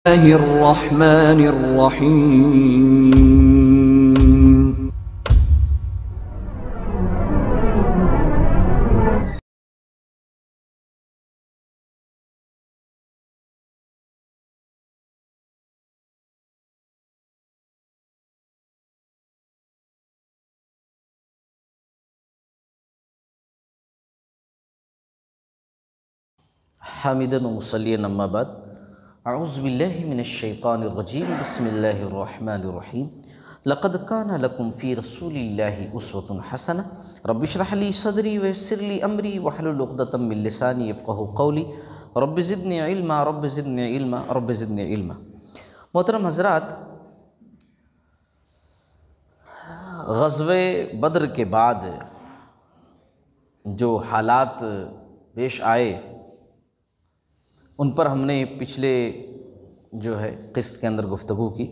बिस्मिल्लाहिर्रहमानिर्रहीम। हामिदन मुसल्लियन अम्मा बाद अऊज़ु बिल्लाहि मिनश्शैतानिर्रजीम बिस्मिल्लाहिर्रहमानिर्रहीम लक़द काना लकुम फ़ी रसूलिल्लाहि उस्वतुन हसना रब्बि इश्रह ली सदरी वयस्सिर ली अमरी वहलुल उक़दतम मिन लिसानी यफ़क़हू क़ौली रब्बि ज़िदनी इल्मा रब्बि ज़िदनी इल्मा रब्बि ज़िदनी इल्मा। मोहतरम हज़रात, ग़ज़वे बद्र के बाद जो हालात पेश आए उन पर हमने पिछले जो है क़िस्त के अंदर गुफ्तगू की।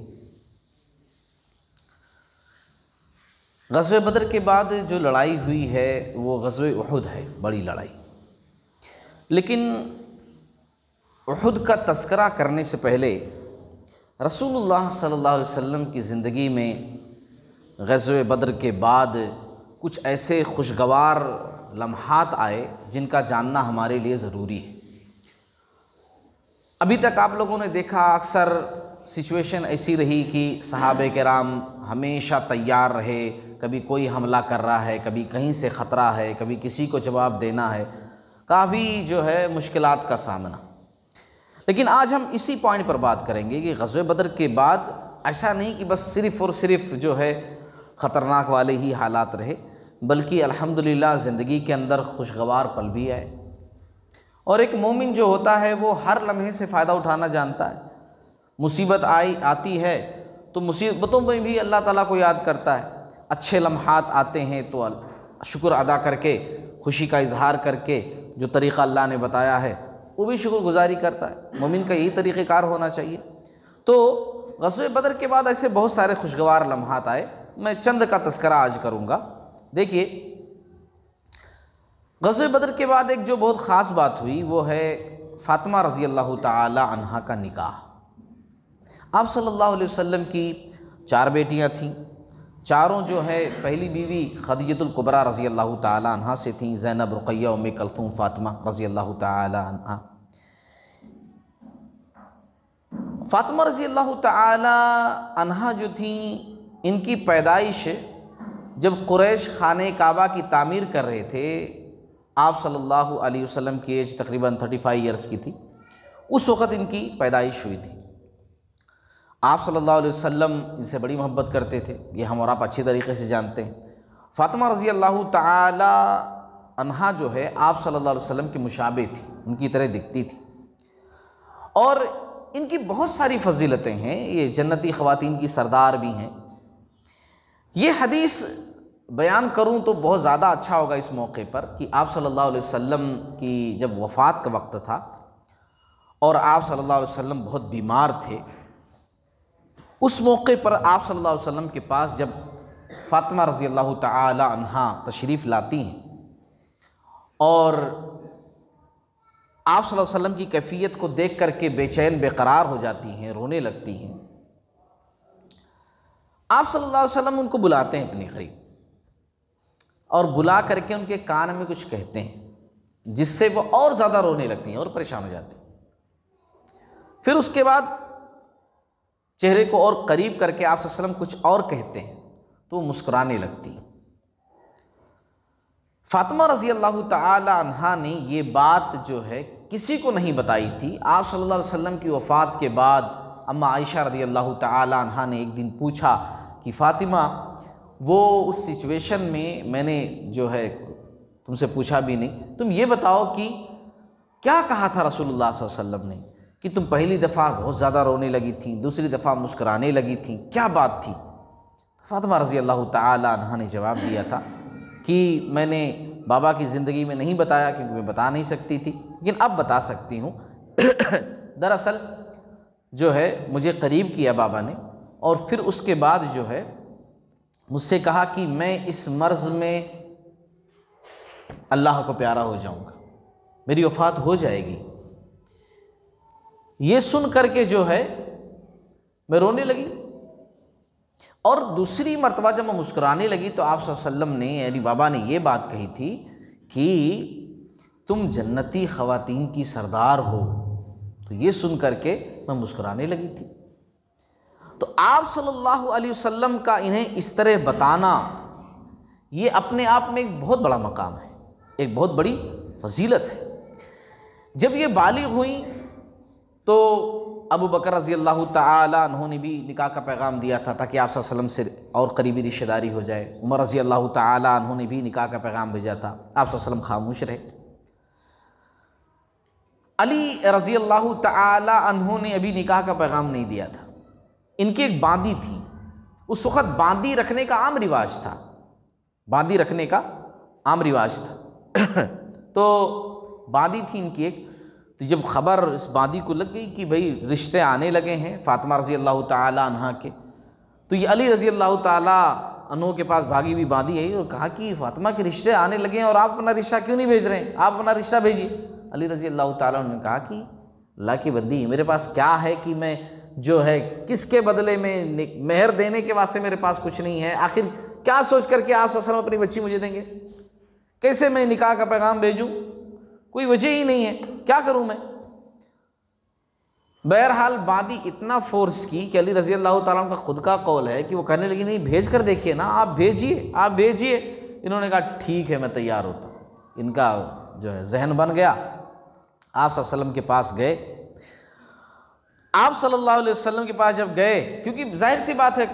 ग़ज़वे बद्र के बाद जो लड़ाई हुई है वो ग़ज़वे उहुद है, बड़ी लड़ाई। लेकिन उहुद का तज़किरा करने से पहले रसूलुल्लाह सल्लल्लाहु अलैहि वसल्लम की ज़िंदगी में ग़ज़वे बद्र के बाद कुछ ऐसे खुशगवार लम्हात आए जिनका जानना हमारे लिए ज़रूरी है। अभी तक आप लोगों ने देखा अक्सर सिचुएशन ऐसी रही कि सहाबे किराम हमेशा तैयार रहे, कभी कोई हमला कर रहा है, कभी कहीं से ख़तरा है, कभी किसी को जवाब देना है, काफ़ी जो है मुश्किलात का सामना। लेकिन आज हम इसी पॉइंट पर बात करेंगे कि ग़ज़वे बद्र के बाद ऐसा नहीं कि बस सिर्फ़ और सिर्फ जो है ख़तरनाक वाले ही हालात रहे, बल्कि अल्हम्दुलिल्लाह ज़िंदगी के अंदर खुशगवार पल भी आए। और एक मोमिन जो होता है वो हर लम्हे से फ़ायदा उठाना जानता है। मुसीबत आती है तो मुसीबतों में भी अल्लाह ताला को याद करता है। अच्छे लम्हात आते हैं तो शुक्र अदा करके, खुशी का इजहार करके जो तरीक़ा अल्लाह ने बताया है वो भी शुक्रगुजारी करता है। मोमिन का यही तरीक़ेकार होना चाहिए। तो ग़ज़वे बद्र के बाद ऐसे बहुत सारे खुशगवार लम्हात आए, मैं चंद का तज़किरा आज करूँगा। देखिए, ग़ज़वे बद्र के बाद एक जो बहुत ख़ास बात हुई वो है फ़ातिमा रज़ी अल्लाह ताला अन्हा का निकाह। आप सल्लल्लाहु अलैहि वसल्लम की 4 बेटियां थीं। चारों जो है पहली बीवी खदीजतुल कुबरा रज़ी अल्लाह ताला अन्हा से थीं, ज़ैनब, रुक़ैया, उम्मे कलथूम, फ़ातिमा रज़ी अल्लाह ताला अन्हा। फ़ातिमा रज़ी अल्लाह ताला अन्हा जो थीं, इनकी पैदाइश जब कुरैश खाने काबा की तामीर कर रहे थे, आप सल्लल्लाहु अलैहि वसल्लम की एज तकरीबन 35 ईयर्स की थी, उस वक़्त इनकी पैदाइश हुई थी। आप सल्लल्लाहु अलैहि वसल्लम इनसे बड़ी मोहब्बत करते थे, ये हम और आप अच्छी तरीके से जानते हैं। फ़ातिमा रज़ी अल्लाह ताला अन्हा जो है आप सल्लल्लाहु अलैहि वसल्लम की मुशाबे थी, उनकी तरह दिखती थी और इनकी बहुत सारी फ़जीलतें हैं। ये जन्नती ख़वातीन की सरदार भी हैं। ये हदीस बयान करूं तो बहुत ज़्यादा अच्छा होगा इस मौके पर कि आप सल्लल्लाहु अलैहि वसल्लम की जब वफ़ात का वक्त था और आप सल्लल्लाहु अलैहि वसल्लम बहुत बीमार थे, उस मौके पर आप सल्लल्लाहु अलैहि वसल्लम के पास जब फ़ातिमा रज़ी अल्लाह ताला अन्हा तशरीफ़ लाती हैं और आप सल्लल्लाहु अलैहि वसल्लम की कैफ़ियत को देख करके बेचैन बेकरार हो जाती हैं, रोने लगती हैं। आप सल्लल्लाहु अलैहि वसल्लम उनको बुलाते हैं अपने करीब और बुला करके उनके कान में कुछ कहते हैं जिससे वो और ज़्यादा रोने लगती हैं और परेशान हो जाती हैं। फिर उसके बाद चेहरे को और करीब करके आप सल्लल्लाहु अलैहि वसल्लम कुछ और कहते हैं तो वो मुस्कुराने लगती हैं। फ़ातिमा रज़ी अल्लाह ताला अन्हा ने ये बात जो है किसी को नहीं बताई थी। आप सल्लल्लाहु अलैहि वसल्लम की वफ़ात के बाद अम्मा आयशा रज़ी अल्लाह ताला अन्हा ने एक दिन पूछा कि फ़ातिमा, वो उस सिचुएशन में मैंने जो है तुमसे पूछा भी नहीं, तुम ये बताओ कि क्या कहा था रसूलुल्लाह सल्लल्लाहु अलैहि वसल्लम ने कि तुम पहली दफ़ा बहुत ज़्यादा रोने लगी थी, दूसरी दफ़ा मुस्कुराने लगी थी, क्या बात थी? फ़ातिमा रज़ी अल्लाह ताला अन्हा ने जवाब दिया था कि मैंने बाबा की ज़िंदगी में नहीं बताया क्योंकि मैं बता नहीं सकती थी, लेकिन अब बता सकती हूँ। दरअसल जो है मुझे करीब किया बाबा ने और फिर उसके बाद जो है मुझसे कहा कि मैं इस मर्ज़ में अल्लाह को प्यारा हो जाऊँगा, मेरी वफ़ात हो जाएगी। ये सुन करके जो है मैं रोने लगी। और दूसरी मर्तबा जब मैं मुस्कुराने लगी तो आप सल्लल्लाहु अलैहि वसल्लम ने, यानी बाबा ने ये बात कही थी कि तुम जन्नती ख़वातीन की सरदार हो। तो ये सुन करके मैं मुस्कुराने लगी थी। तो आप सल्लल्लाहु अलैहि वसल्लम का इन्हें इस तरह बताना, ये अपने आप में एक बहुत बड़ा मकाम है, एक बहुत बड़ी फजीलत है। जब ये बालिग हुई तो अबू बकर रज़ी अल्लाह तआला अन्हु ने भी निकाह का पैगाम दिया था ताकि आप सल्लल्लाहु अलैहि वसल्लम से और करीबी रिश्तेदारी हो जाए। उमर रज़ी अल्लाह तआला अन्हु ने भी निकाह का पैगाम भेजा था, आप सल्लल्लाहु अलैहि वसल्लम खामोश रहे। अली रज़ी अल्लाह तआला अन्हु ने अभी निकाह का पैगाम नहीं दिया था। इनकी एक बांदी थी, उस वक़्त बांदी रखने का आम रिवाज था, बांदी रखने का आम रिवाज था। तो बांदी थी इनकी एक। तो जब खबर इस बांदी को लग गई कि भाई रिश्ते आने लगे हैं फ़ातिमा रज़ी अल्लाह तआला अन्हा के, तो ये अली रज़ी अल्लाह तआला अन्हु के पास भागी हुई बांदी आई और कहा कि फ़ातिमा के रिश्ते आने लगे हैं और आप अपना रिश्ता क्यों नहीं भेज रहे हैं, आप अपना रिश्ता भेजिए। अली रज़ी अल्लाह तआला ने कहा कि अल्लाह की बंदी, मेरे पास क्या है कि मैं जो है किसके बदले में मेहर देने के वास्ते मेरे पास कुछ नहीं है। आखिर क्या सोच करके आप सल्लल्लाहु अलैहि वसल्लम अपनी बच्ची मुझे देंगे, कैसे मैं निकाह का पैगाम भेजूँ, कोई वजह ही नहीं है, क्या करूं मैं। बहरहाल बांदी इतना फोर्स की कि अली रज़ी अल्लाह तआला का खुद का कौल है कि वो कहने लगी नहीं भेज कर देखिए ना, आप भेजिए, आप भेजिए। इन्होंने कहा ठीक है मैं तैयार होता हूँ। इनका जो है जहन बन गया, आप सल्लल्लाहु अलैहि वसल्लम के पास गए। आप सल्लल्लाहु अलैहि वसल्लम के पास जब गए, क्योंकि जाहिर सी बात है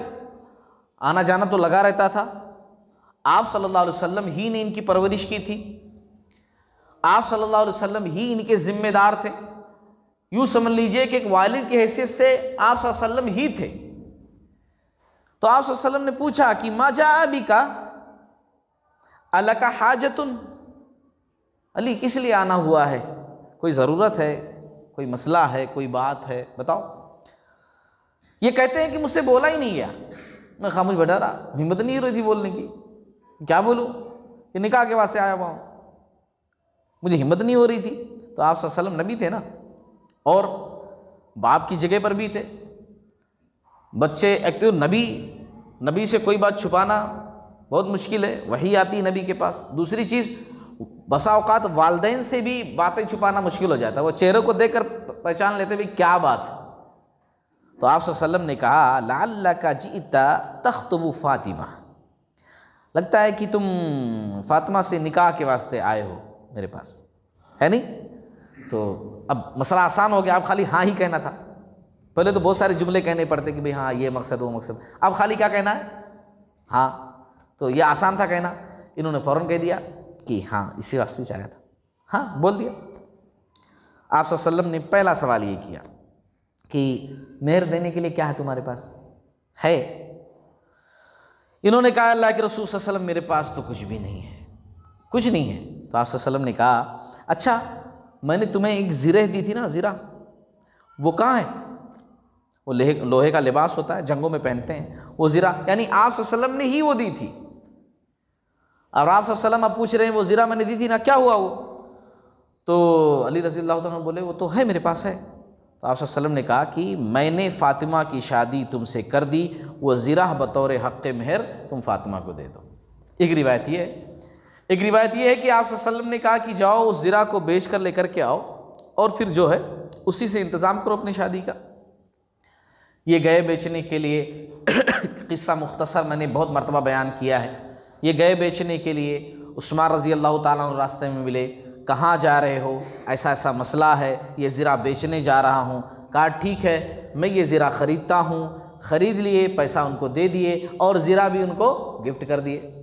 आना जाना तो लगा रहता था, आप सल्लल्लाहु अलैहि वसल्लम ही ने इनकी परवरिश की थी, आप सल्लल्लाहु अलैहि वसल्लम ही इनके जिम्मेदार थे। यूँ समझ लीजिए कि एक वालिद की हैसियत से आप सल्लल्लाहु अलैहि वसल्लम ही थे। तो आप सल्लल्लाहु अलैहि वसल्लम ने पूछा कि मा जा बिका अलका हाजतुन, अली किस लिए आना हुआ है, कोई ज़रूरत है, कोई मसला है, कोई बात है, बताओ। ये कहते हैं कि मुझसे बोला ही नहीं गया, मैं खामोश बैठा रहा, हिम्मत नहीं हो रही थी बोलने की, क्या बोलूँ कि निकाह के वास्ते आया हुआ हूँ, मुझे हिम्मत नहीं हो रही थी। तो आप सल्लल्लाहु अलैहि वसल्लम नबी थे ना, और बाप की जगह पर भी थे। बच्चे एक तो नबी से कोई बात छुपाना बहुत मुश्किल है, वही आती नबी के पास। दूसरी चीज़ बसा औकात वालदैन से भी बातें छुपाना मुश्किल हो जाता है, वो चेहरे को देखकर पहचान लेते भी क्या बात है। तो आप सल्लल्लाहु अलैहि वसल्लम ने कहा लअल्लका जिअता तख्तुबु फातिमा, लगता है कि तुम फातिमा से निकाह के वास्ते आए हो मेरे पास, है नहीं। तो अब मसला आसान हो गया, अब खाली हाँ ही कहना था। पहले तो बहुत सारे जुमले कहने पड़ते कि भाई हाँ ये मकसद वो मकसद, अब खाली क्या कहना है, हाँ। तो ये आसान था कहना, इन्होंने फ़ौरन कह दिया कि हाँ इसी वास्ते चाहा था, हाँ बोल दिया। आप सल्लल्लाहु अलैहि वसल्लम ने पहला सवाल ये किया कि मेहर देने के लिए क्या है तुम्हारे पास है। इन्होंने कहा अल्लाह के रसूल सल्लल्लाहु अलैहि वसल्लम मेरे पास तो कुछ भी नहीं है, कुछ नहीं है। तो आप सल्लल्लाहु अलैहि वसल्लम ने कहा अच्छा मैंने तुम्हें एक ज़िरह दी थी ना, ज़िरा, वो कहाँ है। वो लोहे का लिबास होता है, जंगों में पहनते हैं, वो ज़िरा, यानी आप सल्लल्लाहु अलैहि वसल्लम ने ही वो दी थी। और आप सल्लल्लाहु अलैहि वसल्लम आप पूछ रहे हैं वो ज़िरा मैंने दी थी ना, क्या हुआ वो। तो अली रज़ी अल्लाह तआला बोले वो तो है मेरे पास है। तो आप सल्लल्लाहु अलैहि वसल्लम ने कहा कि मैंने फ़ातिमा की शादी तुमसे कर दी, वो ज़िरा बतौर हक़ मेहर तुम फ़ातिमा को दे दो। एक रिवायत ये है, एक रिवायत ये है कि आप सल्लल्लाहु अलैहि वसल्लम ने कहा कि जाओ उस ज़िरा को बेच कर लेकर के आओ और फिर जो है उसी से इंतज़ाम करो अपनी शादी का। ये गए बेचने के लिए, किस्सा मुख्तसर मैंने बहुत मरतबा बयान किया है। ये गए बेचने के लिए, उस्मान रज़ी अल्लाह ताला अन्हु रास्ते में मिले, कहाँ जा रहे हो, ऐसा ऐसा मसला है, ये ज़िरा बेचने जा रहा हूँ। कहा ठीक है मैं ये ज़िरा ख़रीदता हूँ, ख़रीद लिए, पैसा उनको दे दिए और ज़िरा भी उनको गिफ्ट कर दिए।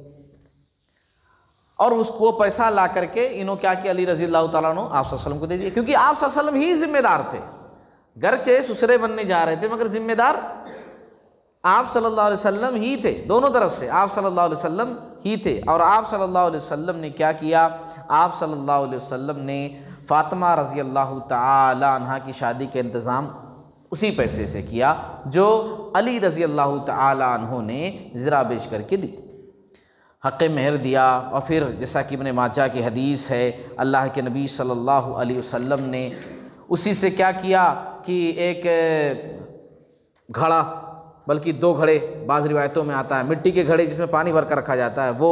और उसको पैसा ला करके इन्हों क्या किया, अली रज़ी अल्लाह ताला अन्हु आप सल्लल्लाहु अलैहि वसल्लम को दे दिए, क्योंकि आप सल्लल्लाहु अलैहि वसल्लम ही जिम्मेदार थे। गरचे ससुरे बनने जा रहे थे मगर जिम्मेदार आप सल्लल्लाहु अलैहि वसल्लम ही थे, दोनों तरफ से आप सल्लल्लाहु अलैहि वसल्लम ही थे। और आप सल्लल्लाहु अलैहि वसल्लम ने क्या किया, आप सल्लल्लाहु अलैहि वसल्लम ने फ़ातिमा रज़ी अल्लाह तआला अन्हा की शादी के इंतज़ाम उसी पैसे से किया जो अली रज़ी अल्लाह तआला अन्हु ने ज़िरा बेच करके दी, हक़ मेहर दिया। और फिर जैसा कि इब्न माजा की हदीस है, अल्लाह के नबी सल्लल्लाहु अलैहि वसल्लम ने उसी से क्या किया कि एक घड़ा, बल्कि 2 घड़े बाज़ रिवायतों में आता है, मिट्टी के घड़े जिसमें पानी भर कर रखा जाता है वो,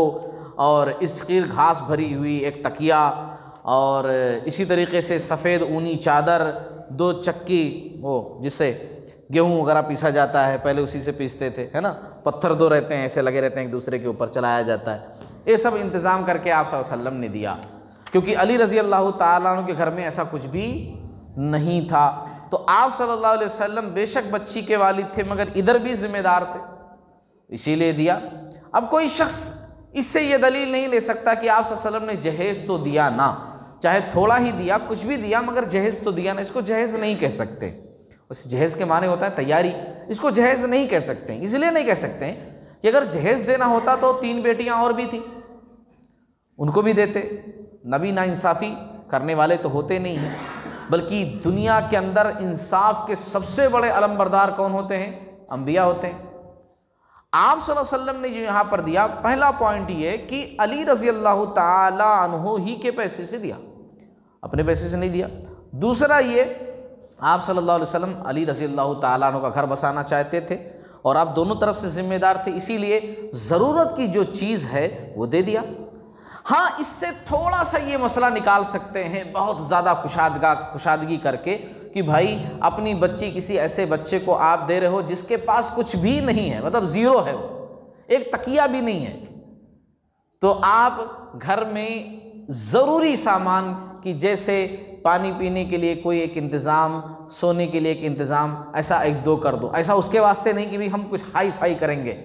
और इसकीर घास भरी हुई एक तकिया, और इसी तरीके से सफ़ेद ऊनी चादर, 2 चक्की वो जिससे गेहूँ वगैरह पीसा जाता है, पहले उसी से पीसते थे, है ना, पत्थर 2 रहते हैं ऐसे लगे रहते हैं एक दूसरे के ऊपर, चलाया जाता है। ये सब इंतज़ाम करके आप सल्लल्लाहु अलैहि वसल्लम ने दिया, क्योंकि अली रज़ी अल्लाह ताला अन्हु के घर में ऐसा कुछ भी नहीं था। तो आप सल्लल्लाहु अलैहि वसल्लम बेशक बच्ची के वालिद थे मगर इधर भी जिम्मेदार थे, इसीलिए दिया। अब कोई शख्स इससे ये दलील नहीं ले सकता कि आप सल्लल्लाहु अलैहि वसल्लम ने जहेज़ तो दिया ना, चाहे थोड़ा ही दिया, कुछ भी दिया, मगर जहेज़ तो दिया ना, इसको जहेज़ नहीं कह सकते। उस जहेज़ के माने होता है तैयारी, इसको जहेज़ नहीं कह सकते। इसलिए नहीं कह सकते कि अगर जहेज़ देना होता तो 3 बेटियां और भी थी, उनको भी देते। नबी नाइंसाफ़ी करने वाले तो होते नहीं हैं, बल्कि दुनिया के अंदर इंसाफ के सबसे बड़े अलमबरदार कौन होते हैं? अंबिया होते हैं। आप सल्लल्लाहु अलैहि वसल्लम ने जो यहाँ पर दिया, पहला पॉइंट ये कि अली रज़ी अल्लाह ताला अन्हु ही के पैसे से दिया, अपने पैसे से नहीं दिया। दूसरा ये, आप सल्लल्लाहु अलैहि वसल्लम अली रज़ी अल्लाह ताला अन्हु का घर बसाना चाहते थे और आप दोनों तरफ से जिम्मेदार थे, इसीलिए ज़रूरत की जो चीज़ है वो दे दिया। हाँ, इससे थोड़ा सा ये मसला निकाल सकते हैं बहुत ज़्यादा कुशादगी करके कि भाई अपनी बच्ची किसी ऐसे बच्चे को आप दे रहे हो जिसके पास कुछ भी नहीं है, मतलब ज़ीरो है, वो एक तकिया भी नहीं है, तो आप घर में ज़रूरी सामान की जैसे पानी पीने के लिए कोई एक इंतज़ाम, सोने के लिए एक इंतज़ाम, ऐसा 1-2 कर दो। ऐसा उसके वास्ते नहीं कि भाई हम कुछ हाई फाई करेंगे,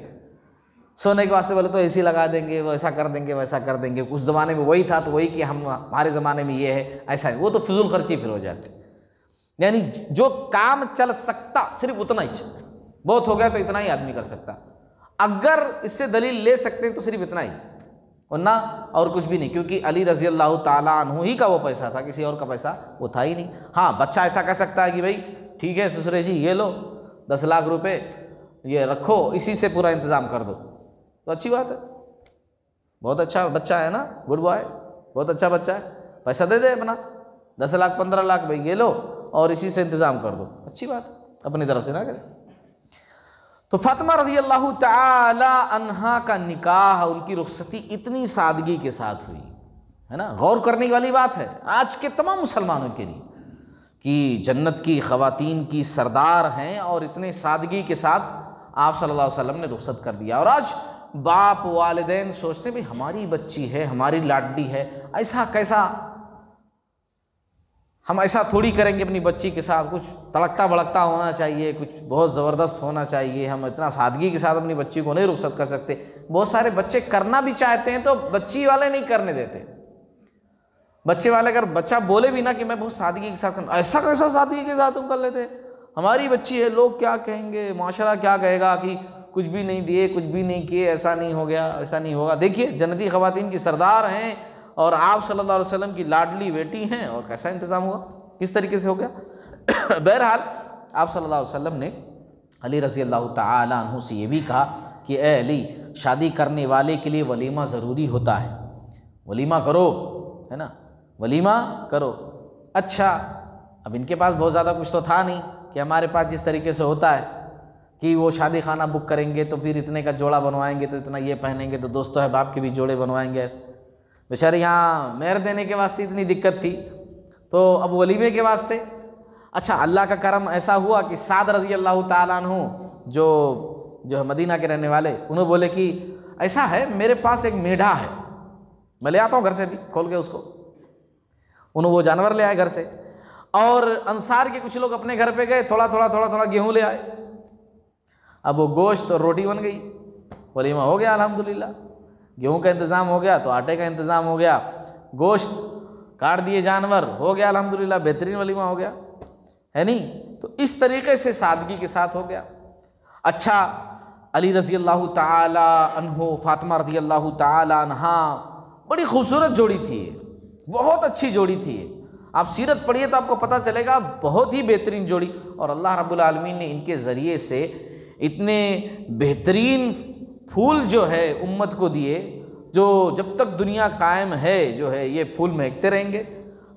सोने के वास्ते बोले तो एसी लगा देंगे, वो ऐसा कर देंगे, वैसा कर देंगे। उस ज़माने में वही था तो वही कि हमारे ज़माने में ये है, ऐसा है, वो तो फिजूल खर्ची फिर हो जाती। यानी जो काम चल सकता सिर्फ उतना ही, बहुत हो गया तो इतना ही आदमी कर सकता, अगर इससे दलील ले सकते हैं तो सिर्फ इतना ही, वरना और कुछ भी नहीं, क्योंकि अली रज़ी अल्लाह ताला अन्हु ही का वो पैसा था, किसी और का पैसा वो था ही नहीं। हाँ, बच्चा ऐसा कह सकता है कि भाई ठीक है ससुरे जी, ये लो 10 लाख रुपए ये रखो, इसी से पूरा इंतज़ाम कर दो, तो अच्छी बात है, बहुत अच्छा बच्चा है ना, गुड बॉय, बहुत अच्छा बच्चा है, पैसा दे दे अपना 10 लाख 15 लाख, भाई ये लो और इसी से इंतज़ाम कर दो, अच्छी बात है, अपनी तरफ से ना करें। तो फातिमा रज़ी अल्लाह ताला अन्हा का निकाह, उनकी रुखसती इतनी सादगी के साथ हुई है ना, गौर करने वाली बात है आज के तमाम मुसलमानों के लिए कि जन्नत की ख़वातीन की सरदार हैं और इतने सादगी के साथ आप सल्लल्लाहु अलैहि वसल्लम ने रुखसत कर दिया। और आज बाप वालिदैन सोचते भाई हमारी बच्ची है, हमारी लाडली है, ऐसा कैसा, हम ऐसा थोड़ी करेंगे अपनी बच्ची के साथ, कुछ तड़कता भड़कता होना चाहिए, कुछ बहुत ज़बरदस्त होना चाहिए, हम इतना सादगी के साथ अपनी बच्ची को नहीं रुखसत कर सकते। बहुत सारे बच्चे करना भी चाहते हैं तो बच्ची वाले नहीं करने देते। बच्चे वाले अगर बच्चा बोले भी ना कि मैं बहुत सादगी के साथ करना, ऐसा कैसा सादगी के साथ तुम कर लेते, हमारी बच्ची है, लोग क्या कहेंगे, माशरा क्या कहेगा कि कुछ भी नहीं दिए, कुछ भी नहीं किए, ऐसा नहीं हो गया, ऐसा नहीं होगा। देखिए जन्नती ख़वातीन की सरदार हैं और आप सल्लल्लाहु अलैहि वसल्लम की लाडली बेटी हैं, और कैसा इंतज़ाम हुआ, किस तरीके से हो गया। बहरहाल आप सल्लल्लाहु अलैहि वसल्लम ने अली रज़ी अल्लाह ताला अन्हु से ये भी कहा कि ए अली, शादी करने वाले के लिए वलीमा ज़रूरी होता है, वलीमा करो, है ना, वलीमा करो। अच्छा, अब इनके पास बहुत ज़्यादा कुछ तो था नहीं कि हमारे पास जिस तरीके से होता है कि वो शादी खाना बुक करेंगे तो फिर इतने का जोड़ा बनवाएंगे, तो इतना ये पहनेंगे, तो दोस्तों है बाप के भी जोड़े बनवाएंगे, ऐसे बेचारे यहाँ मेहर देने के वास्ते इतनी दिक्कत थी, तो अब वलीमे के वास्ते। अच्छा, अल्लाह का करम ऐसा हुआ कि साद रज़ी अल्लाह ताला अन्हु जो है मदीना के रहने वाले, उन्होंने बोले कि ऐसा है मेरे पास एक मेढा है, मैं ले आता हूँ घर से भी खोल के उसको। उन्होंने वो जानवर ले आए घर से, और अंसार के कुछ लोग अपने घर पे गए, थोड़ा थोड़ा गेहूँ ले आए। अब वो गोश्त और रोटी बन गई, वलीमा हो गया अल्हम्दुलिल्लाह। गेहूँ का इंतज़ाम हो गया तो आटे का इंतज़ाम हो गया, गोश्त काट दिए जानवर, हो गया अल्हम्दुलिल्लाह, बेहतरीन वलीमा हो गया, है नहीं। तो इस तरीके से सादगी के साथ हो गया। अच्छा, अली रज़ी अल्लाह ताला अन्हु, फातिमा रज़ी अल्लाह ताला अन्हा, बड़ी खूबसूरत जोड़ी थी, बहुत अच्छी जोड़ी थी। आप सीरत पढ़िए तो आपको पता चलेगा, बहुत ही बेहतरीन जोड़ी। और अल्लाह रब्बुल आलमीन ने इनके ज़रिए से इतने बेहतरीन फूल जो है उम्मत को दिए, जो जब तक दुनिया कायम है जो है ये फूल महकते रहेंगे।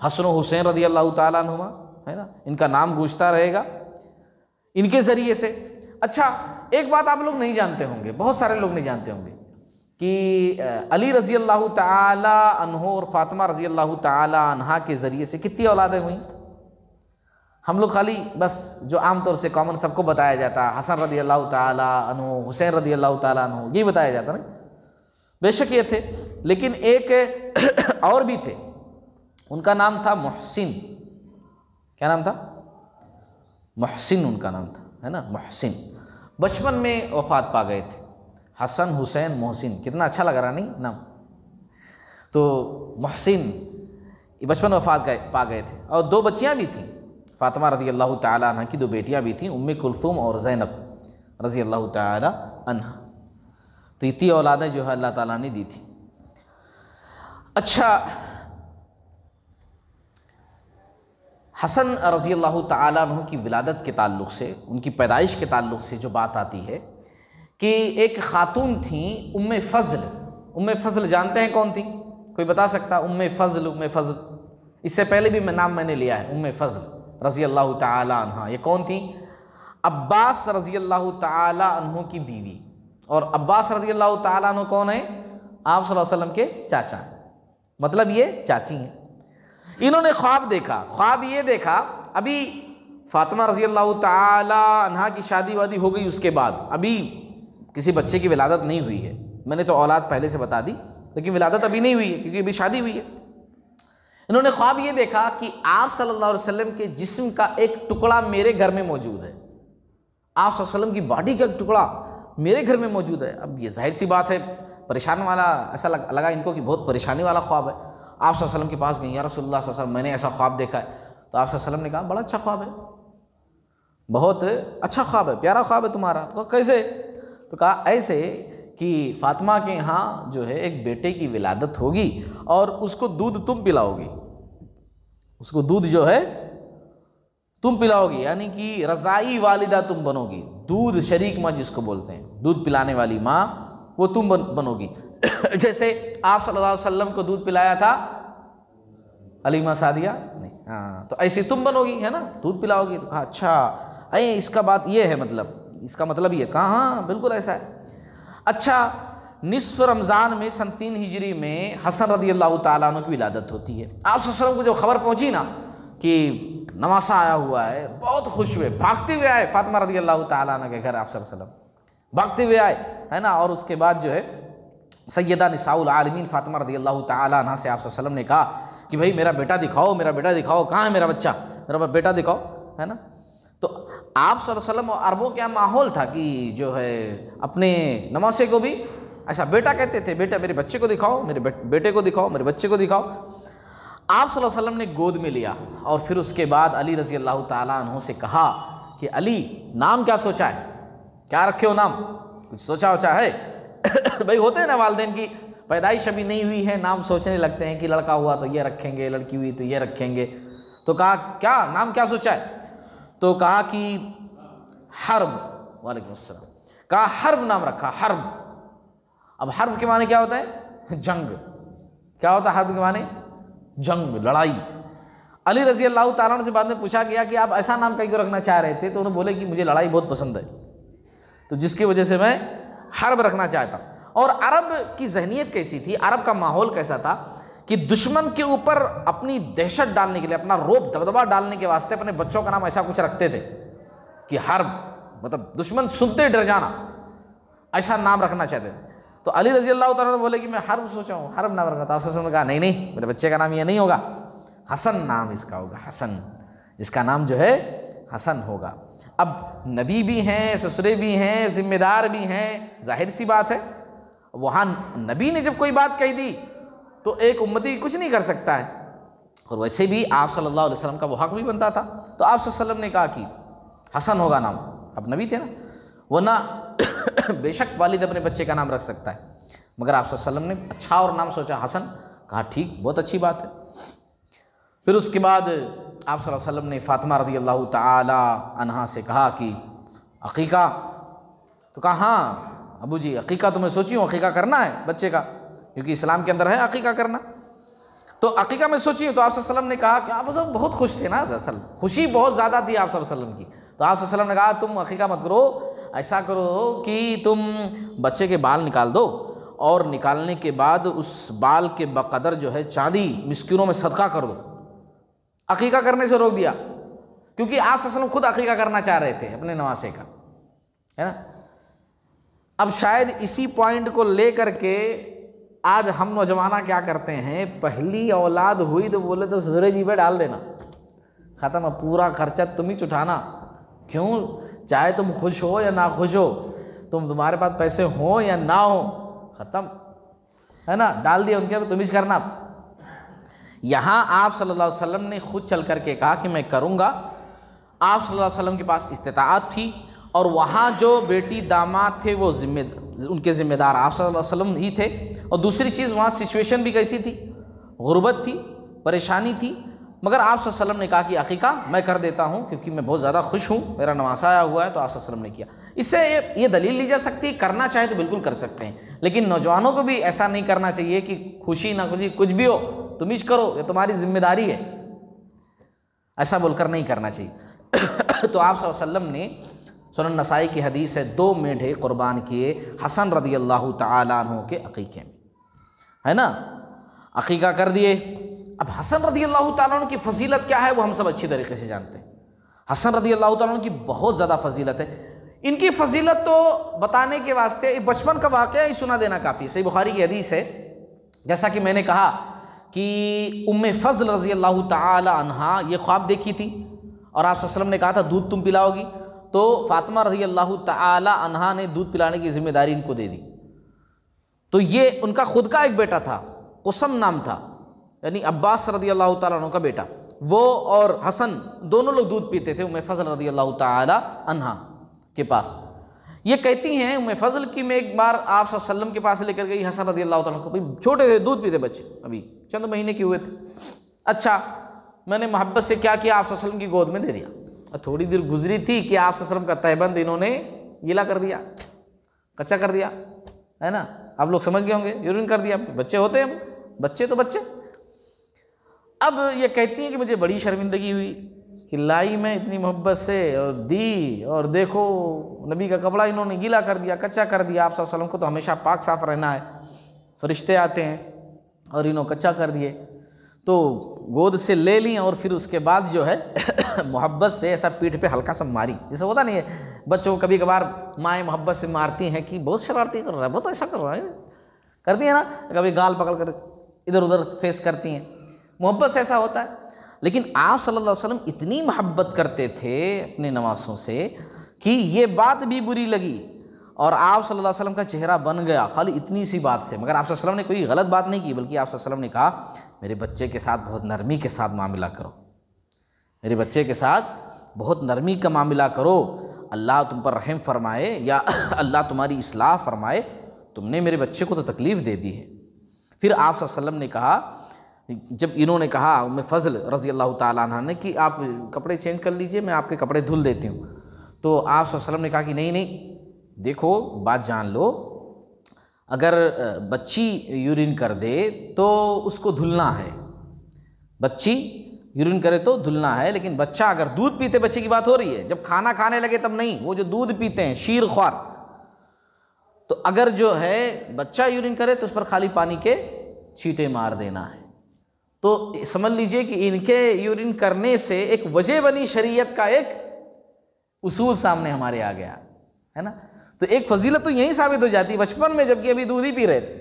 हसन हुसैन रज़ी अल्लाह ताला अन्हुमा, है ना, इनका नाम गूंजता रहेगा इनके ज़रिए से। अच्छा, एक बात आप लोग नहीं जानते होंगे, बहुत सारे लोग नहीं जानते होंगे कि अली रज़ी अल्लाह ताला अन्हो और फातिमा रज़ी अल्लाह ताला अन्हा के ज़रिए से कितनी औलादें हुई। हम लोग खाली बस जो आमतौर से कॉमन सबको बताया जाता है, हसन रज़ी अल्लाह ताला अन्हो, हुसैन रज़ी अल्लाह ताला अन्हो, यही बताया जाता ना। बेशक ये थे, लेकिन एक और भी थे, उनका नाम था मोहसिन। क्या नाम था? मोहसिन उनका नाम था, है ना, मोहसिन। बचपन में वफ़ात पा गए थे। हसन, हुसैन, मोहसिन, कितना अच्छा लग रहा नहीं नाम। तो मोहसिन बचपन में वफ़ात पा गए थे, और दो बच्चियां भी थीं, फातिमा रज़ी अल्लाह ताला अन्हा की दो बेटियां भी थीं, उम्मे कुलथुम और ज़ैनब रज़ी अल्लाह ताला अन्हा। तो इतनी औलादें जो है अल्लाह ताला ने दी थी। अच्छा, हसन रज़ी अल्लाह ताला अन्हु की विलादत के ताल्लुक़ से, उनकी पैदाइश के ताल्लुक़ से जो बात आती है कि एक ख़ातून थी उम्मे फ़ज़ल। उम्मे फ़ज़ल जानते हैं कौन थी? कोई बता सकता? उम्मे फ़ज़ल, उम्मे फ़ज़ल, इससे पहले भी नाम मैंने लिया है, उम्मे फ़ज़ल रज़ी अल्लाह ताला अन्हा। ये कौन थी? अब्बास रज़ी अल्लाह ताला अन्हु की बीवी। और अब्बास रज़ी अल्लाह ताला अन्हु कौन है? आप सल्लल्लाहु अलैहि वसल्लम के चाचा, मतलब ये चाची हैं। इन्होंने ख्वाब देखा। ख्वाब ये देखा, अभी फातिमा रज़ी अल्लाह ताला अन्हा की शादी वादी हो गई, उसके बाद अभी किसी बच्चे की विलादत नहीं हुई है। मैंने तो औलाद पहले से बता दी, लेकिन विलादत अभी नहीं हुई है क्योंकि अभी शादी हुई है। इन्होंने ख्वाब ये देखा कि आप सल्लल्लाहु अलैहि वसल्लम के जिस्म का एक टुकड़ा मेरे घर में मौजूद है। आप सल्लल्लाहु अलैहि वसल्लम की बॉडी का एक टुकड़ा मेरे घर में मौजूद है। अब ये जाहिर सी बात है, परेशान वाला, ऐसा लगा इनको कि बहुत परेशानी वाला ख्वाब है। आप सल्लल्लाहु अलैहि वसल्लम के पास गई, या रसूलुल्लाह सल्लल्लाहु अलैहि वसल्लम, मैंने ऐसा ख्वाब देखा है। तो आप सल्लल्लाहु अलैहि वसल्लम ने कहा, बड़ा अच्छा ख्वाब है, बहुत अच्छा ख्वाब है, प्यारा ख्वाब है तुम्हारा। तो कैसे? तो कहा ऐसे कि फातिमा के यहाँ जो है एक बेटे की विलादत होगी और उसको दूध तुम पिलाओगी, उसको दूध जो है तुम पिलाओगी, यानी कि रज़ाई वालिदा तुम बनोगी। दूध शरीक माँ जिसको बोलते हैं, दूध पिलाने वाली माँ, वो तुम बनोगी। जैसे आप सल्लल्लाहु अलैहि वसल्लम को दूध पिलाया था हलीमा सादिया, नहीं, हाँ, तो ऐसे तुम बनोगी, है ना, दूध पिलाओगी। तो कहा अच्छा, अरे इसका बात ये है, मतलब इसका मतलब ये। कहा हाँ बिल्कुल ऐसा है। अच्छा, निस्फ रमज़ान में सन 3 हिजरी में हसन रज़ी अल्लाह ताला अन्हु की विलादत होती है। आप सल्लल्लाहु अलैहि वसल्लम को जो खबर पहुंची ना कि नवासा आया हुआ है, बहुत खुश हुए, भागते हुए आए फातिमा रज़ी अल्लाह ताला अन्हा के घर। आप सल्लल्लाहु अलैहि वसल्लम भागते हुए आए, है ना। और उसके बाद जो है सैयदा निसाउल आलमीन फातिमा रज़ी अल्लाह ताला अन्हा से आप सल्लल्लाहु अलैहि वसल्लम ने कहा कि भाई मेरा बेटा दिखाओ, मेरा बेटा दिखाओ, कहाँ है मेरा बच्चा, मेरा बेटा दिखाओ, है ना। तो आप सल्लल्लाहु अलैहि वसल्लम अरबों के यहाँ माहौल था कि जो है अपने नवासे को भी ऐसा बेटा कहते थे, बेटा मेरे बच्चे को दिखाओ, मेरे बेटे को दिखाओ, मेरे बच्चे को दिखाओ। आप सल्लल्लाहु अलैहि वसल्लम ने गोद में लिया और फिर उसके बाद अली रज़ी अल्लाह ताला अन्हु से कहा कि अली नाम क्या सोचा है, क्या रखे हो नाम, कुछ सोचा वोचा है? भाई होते हैं ना वालिदैन की पैदाइश अभी नहीं हुई है, नाम सोचने लगते हैं कि लड़का हुआ तो ये रखेंगे, लड़की हुई तो ये रखेंगे। तो कहा क्या नाम क्या सोचा है? तो कहा कि हर्ब, वालेकुम अस्सलाम, कहा हर्ब नाम रखा, हर्ब। अब हर्ब के माने क्या होता है? जंग। क्या होता है हर्ब के माने? जंग, लड़ाई। अली रज़ी अल्लाह ताला अन्हु से बाद में पूछा गया कि आप ऐसा नाम क्यों रखना चाह रहे थे? तो उन्होंने बोले कि मुझे लड़ाई बहुत पसंद है, तो जिसकी वजह से मैं हर्ब रखना चाहता। और अरब की जहनीत कैसी थी, अरब का माहौल कैसा था कि दुश्मन के ऊपर अपनी दहशत डालने के लिए, अपना रोब दबदबा डालने के वास्ते अपने बच्चों का नाम ऐसा कुछ रखते थे कि हर्ब, मतलब दुश्मन सुनते डर जाना, ऐसा नाम रखना चाहते थे। तो अली रज़ी अल्लाह ताला बोले कि मैं हर्ब सोचा हूँ, हर्ब नाम रखा। तो आप सबने कहा नहीं नहीं, मेरे बच्चे का नाम ये नहीं होगा, हसन नाम इसका होगा, हसन, इसका नाम जो है हसन होगा। अब नबी भी हैं, ससुरे भी हैं, जिम्मेदार भी हैं, जाहिर सी बात है वहाँ नबी ने जब कोई बात कह दी तो एक उम्मती कुछ नहीं कर सकता है। और वैसे भी आप सल्लल्लाहु अलैहि वसल्लम का वो हक भी बनता था। तो आप सल्लल्लाहु अलैहि वसल्लम ने कहा कि हसन होगा नाम, अब नबी थे ना, वरना बेशक वालिद अपने बच्चे का नाम रख सकता है, मगर आप सल्लल्लाहु अलैहि वसल्लम ने अच्छा और नाम सोचा हसन। कहा ठीक, बहुत अच्छी बात है। फिर उसके बाद आप सल्लल्लाहु अलैहि वसल्लम ने फातिमा रज़ी अल्लाह ताला अन्हा से कहा कि अक़ीक़ा। तो कहा हाँ अबू जी, अक़ीक़ा तो मैं सोची हूँ, अक़ीक़ा करना है बच्चे का, क्योंकि इस्लाम के अंदर है अक़ीक़ा करना। तो अक़ीक़ा मैं सोची हूँ। तो आप सल्लल्लाहु अलैहि वसल्लम ने कहा कि आप सब बहुत खुश थे ना, दरअसल खुशी बहुत ज़्यादा थी आप सल्लल्लाहु अलैहि वसल्लम की। तो आप सल्लल्लाहु अलैहि वसल्लम ने कहा तुम अक़ीक़ा मत करो, ऐसा करो कि तुम बच्चे के बाल निकाल दो और निकालने के बाद उस बाल के बकदर जो है चांदी मिस्किनों में सदका कर दो। अकीका करने से रोक दिया, क्योंकि आप सल्लल्लाहु अलैहि वसल्लम खुद अकीका करना चाह रहे थे अपने नवासे का, है ना। अब शायद इसी पॉइंट को लेकर के आज हम नौजवाना क्या करते हैं, पहली औलाद हुई तो बोले तो ससुरे जी पे डाल देना, ख़त्म, अब पूरा खर्चा तुम ही उठाना। क्यों? चाहे तुम खुश हो या ना खुश हो, तुम्हारे पास पैसे हो या ना हो, ख़त्म, है ना, डाल दिया उनके, तुम ही करना। यहाँ आप सल्लल्लाहु अलैहि वसल्लम ने खुद चल करके कहा कि मैं करूँगा। आप सल्लल्लाहु अलैहि वसल्लम के पास इस्तिताअत थी और वहाँ जो बेटी दामाद थे वो उनके ज़िम्मेदार आप सल्लल्लाहु अलैहि वसल्लम ही थे। और दूसरी चीज़, वहाँ सिचुएशन भी कैसी थी, गुर्बत थी, परेशानी थी, मगर आप सल्लल्लाहु अलैहि वसल्लम ने कहा कि अकीका मैं कर देता हूँ क्योंकि मैं बहुत ज़्यादा खुश हूँ, मेरा नवासा आया हुआ है, तो आप सल्लल्लाहु अलैहि वसल्लम ने किया। इससे ये दलील ली जा सकती है, करना चाहे तो बिल्कुल कर सकते हैं, लेकिन नौजवानों को भी ऐसा नहीं करना चाहिए कि खुशी ना खुशी कुछ भी हो तुम ही करो, ये तुम्हारी जिम्मेदारी है, ऐसा बोलकर नहीं करना चाहिए। तो आप सल्लल्लाहु अलैहि वसल्लम ने, सुनन नसाई की हदीस है, 2 मेढे कुर्बान किए हसन रदी अल्लाह तआला अन्हु के अकीके में, है ना, अकीका कर दिए। अब हसन रदी अल्लाह तआला अन्हु की फजीलत क्या है वो हम सब अच्छी तरीके से जानते हैं। हसन रदी अल्लाह तआला अन्हु की बहुत ज़्यादा फजीलत है। इनकी फजीलत तो बताने के वास्ते बचपन का वाक़या ही सुना देना काफ़ी। सही बुखारी की हदीस है, जैसा कि मैंने कहा कि उम्मे फ़ज़ल रज़ी अल्लाह तआला अन्हा ये ख्वाब देखी थी और आप सल्लल्लाहु अलैहि वसल्लम ने कहा था दूध तुम पिलाओगी, तो फ़ातिमा रज़ी अल्लाह तआला अन्हा ने दूध पिलाने की जिम्मेदारी इनको दे दी। तो ये उनका खुद का एक बेटा था, कुसम नाम था, यानी अब्बास रज़ी अल्लाह तआला अन्हु का बेटा, वो और हसन दोनों लोग दूध पीते थे उम्मे फ़ज़ल रज़ी अल्लाह तआला अन्हा के पास। ये कहती हैं उम्मे फ़ज़ल की मैं एक बार आप सल्लल्लाहु अलैहि वसल्लम के पास लेकर गई हसन रज़ी अल्लाह तआला अन्हु को, छोटे थे, दूध पीते बच्चे, अभी चंद महीने के हुए थे। अच्छा, मैंने मोहब्बत से क्या किया, आप सल्लल्लाहु अलैहि वसल्लम की गोद में दे दिया। थोड़ी देर गुजरी थी कि आप सल्लल्लाहु अलैहि वसल्लम का तहबंद इन्होंने गीला कर दिया, कच्चा कर दिया, है ना। आप लोग समझ गए होंगे, यूरिन कर दिया, बच्चे होते हैं, बच्चे तो बच्चे। अब ये कहती हैं कि मुझे बड़ी शर्मिंदगी हुई कि लाई मैं इतनी मोहब्बत से और दी, और देखो नबी का कपड़ा इन्होंने गीला कर दिया, कच्चा कर दिया। आप सल्लल्लाहु अलैहि वसल्लम को तो हमेशा पाक साफ रहना है, फरिश्ते आते हैं, और इन्होंने कच्चा कर दिए। तो गोद से ले ली और फिर उसके बाद जो है मोहब्बत से ऐसा पीठ पे हल्का सा मारी, जैसे होता नहीं है बच्चों को कभी कभार माएँ मोहब्बत से मारती हैं कि बहुत शरारती कर रहा है, बहुत ऐसा कर रहा है, करती है ना, कभी गाल पकड़ कर इधर उधर फेस करती हैं, मोहब्बत से ऐसा होता है। लेकिन आप सल्लल्लाहु अलैहि वसल्लम इतनी मोहब्बत करते थे अपने नवासों से कि ये बात भी बुरी लगी और आप सल्लल्लाहु अलैहि वसल्लम का चेहरा बन गया खाली इतनी सी बात से। मगर आप सल्लल्लाहु अलैहि वसल्लम ने कोई गलत बात नहीं की, बल्कि आप सल्लल्लाहु अलैहि वसल्लम ने कहा मेरे बच्चे के साथ बहुत नरमी के साथ मामला करो, मेरे बच्चे के साथ बहुत नरमी का मामला करो, अल्लाह तुम पर रहम फरमाए या अल्लाह तुम्हारी इस्लाह फरमाए, तुमने मेरे बच्चे को तो तकलीफ़ दे दी है। फिर आप सल्लल्लाहु अलैहि वसल्लम ने कहा, जब इन्होंने कहा उम्मे फ़ज़ल रज़ी अल्लाह तआला अन्हा ने कि आप कपड़े चेंज कर लीजिए, मैं आपके कपड़े धुल देती हूँ, तो आप सल्लल्लाहु अलैहि वसल्लम ने कहा कि नहीं नहीं, देखो बात जान लो, अगर बच्ची यूरिन कर दे तो उसको धुलना है, बच्ची यूरिन करे तो धुलना है, लेकिन बच्चा अगर दूध पीते, बच्चे की बात हो रही है, जब खाना खाने लगे तब नहीं, वो जो दूध पीते हैं शीर ख्वार, तो अगर जो है बच्चा यूरिन करे तो उस पर खाली पानी के छींटे मार देना है। तो समझ लीजिए कि इनके यूरिन करने से एक वजह बनी शरीयत का एक उसूल सामने हमारे आ गया, है ना। तो एक फजीलत तो यही साबित हो जाती है बचपन में, जबकि अभी दूध ही पी रहे थे,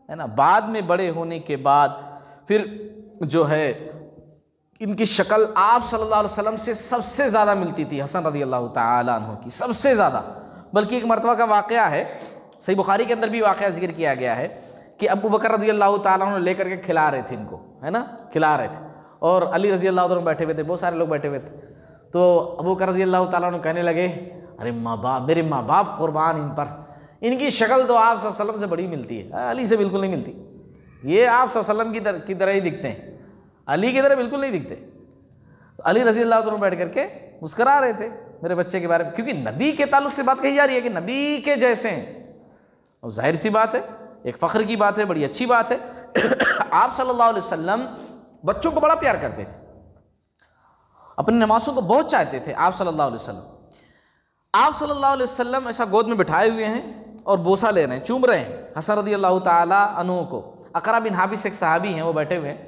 है ना। बाद में बड़े होने के बाद फिर जो है इनकी शक्ल आप सल्लल्लाहु अलैहि वसल्लम से सबसे ज़्यादा मिलती थी, हसन रज़ी अल्लाह तआला अन्हु की सबसे ज़्यादा। बल्कि एक मरतबा का वाक़या है, सही बुखारी के अंदर भी वाक़या जिक्र किया गया है कि अबू बकर रज़ी अल्लाह तआला अन्हु लेकर के खिला रहे थे इनको, है ना, खिला रहे थे, और अली रज़ी अल्लाह तआला बैठे हुए थे, बहुत सारे लोग बैठे हुए थे। तो अबू बकर रज़ी अल्लाह तआला अन्हु कहने लगे, अरे माँ बाप, मेरे माँ बाप कुर्बान इन पर, इनकी शक्ल तो आप सल्लल्लाहु अलैहि वसल्लम से बड़ी मिलती है, अली से बिल्कुल नहीं मिलती, ये आप सल्लल्लाहु अलैहि वसल्लम की तरह ही दिखते हैं, अली की तरह बिल्कुल नहीं दिखते। तो अली रज़ी अल्लाह तआला बैठ करके मुस्करा रहे थे मेरे बच्चे के बारे में, क्योंकि नबी के ताल्लुक से बात कही जा रही है कि नबी के जैसे हैं, और जाहिर सी बात है, एक फ़ख्र की बात है, बड़ी अच्छी बात है। आप सल्लल्लाहु अलैहि वसल्लम बच्चों को बड़ा प्यार करते थे, अपनी नमाज़ों को बहुत चाहते थे आप सल्लल्लाहु अलैहि वसल्लम। आप सल्लल्लाहु अलैहि वसल्लम ऐसा गोद में बिठाए हुए हैं और बोसा ले रहे हैं, चूम रहे हैं हसन रदी अल्लाह ताला अन्हु को। अकरा बिन हाबिस एक सहाबी हैं, वो बैठे हुए हैं,